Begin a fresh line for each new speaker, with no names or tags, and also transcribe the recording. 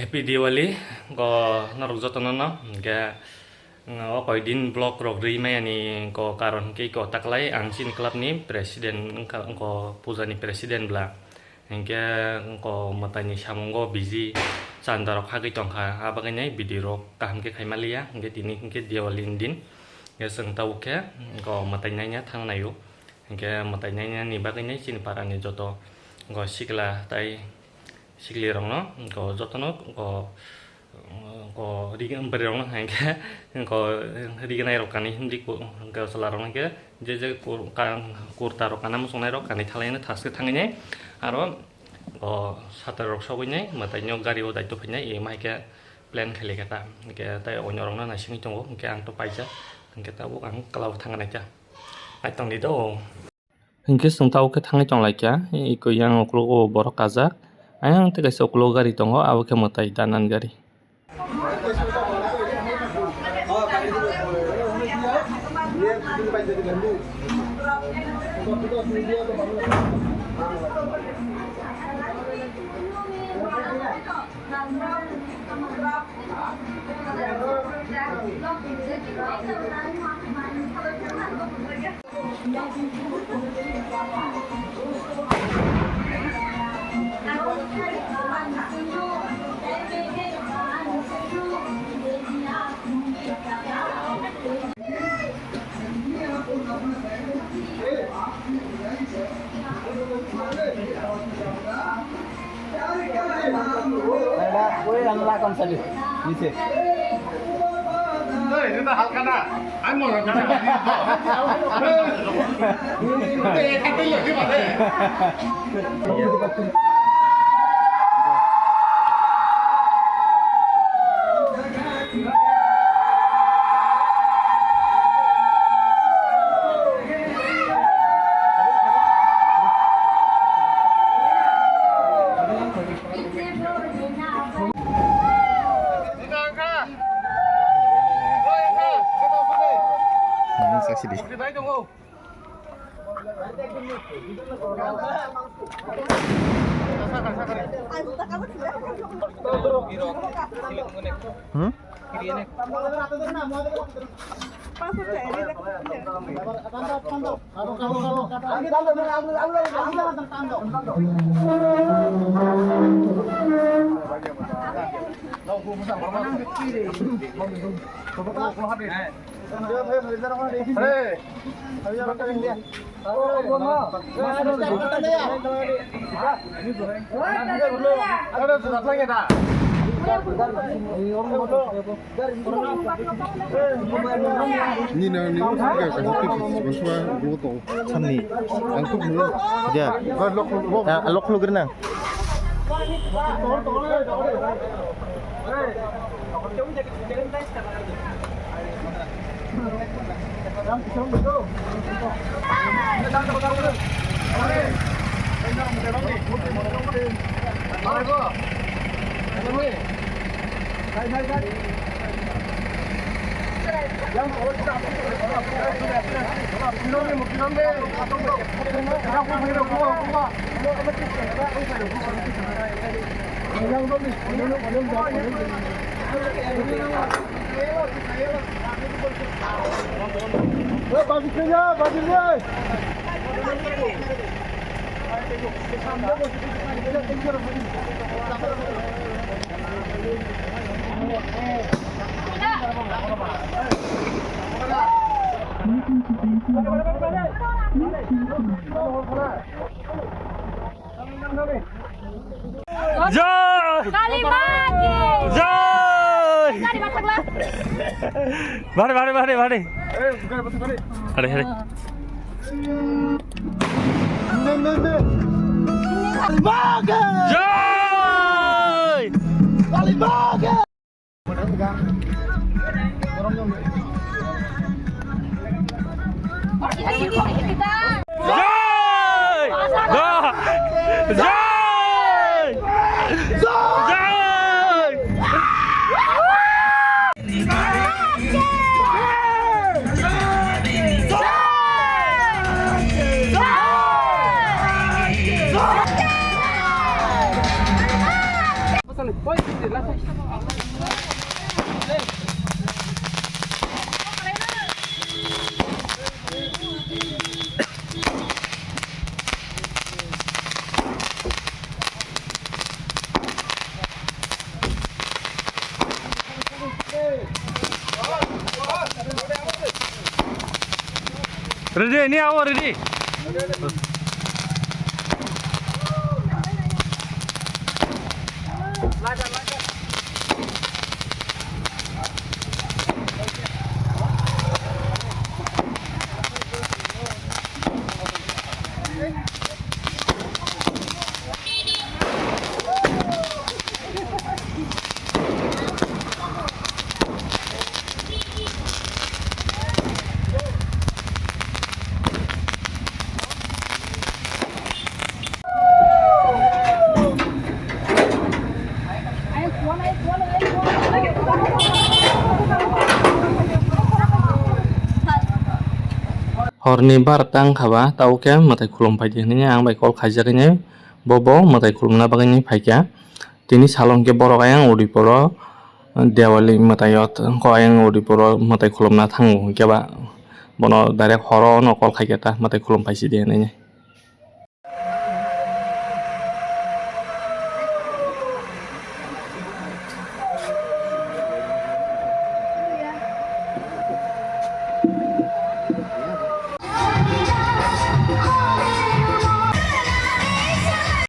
happy Diwali ko narok jotono no ke o koidin blog rogri mai ani ko karon ke ko taklai angsin club ni presiden ko puja ni presiden bla engke ko matani samongo busy sandarok hagi tongkha abaganya bidiro kaham ke khaimalia engke tini engke Diwali din ya seng tau ke ko matanya thangnayo engke matanya ni baganya sin parani joto ko sikla tai sikli rong no ko jotono ko rigen berong no engke ko rigen ai rokani hindi ko salarong ke je kurta rokana musonai rokani thalaina thaske thangine aro ko satar rok sobine matanyo gari o daito phine e mai ke plan khale kata ke tai onyorong na sing tongo ke ang to paija engke tabu ang kalau thangana ja ai tong di do engke sung tau ke thangai tong laikya iko yang oklogo borok kajak ayang te kaisa oklo gari tongo abo ke matai danan gari
Kue yang lakon saja, bisa.
Ini hal kana, anu kana. Ini kata ya gimana?
Saksi di.
Ni na ni ka maswa goto
Samni.
ang tuk mo
Ya. Alok lu gerenang.
Joy!
Kali lagi.
Joy!
Kali masaklah.
Mari. Mari. Joy! Ready, ini awal ready. Horni bar tang khaba tau ke matai khulum pai ni ang bai kol khaja ni bobo matai khulum na bagani phaikya tini salon ke borok ayang udi poro dewali matai yot ko ayang udi poro matai khulum na thang ke ba bono direct horo no kol khaikya ta matai khulum paisi de ni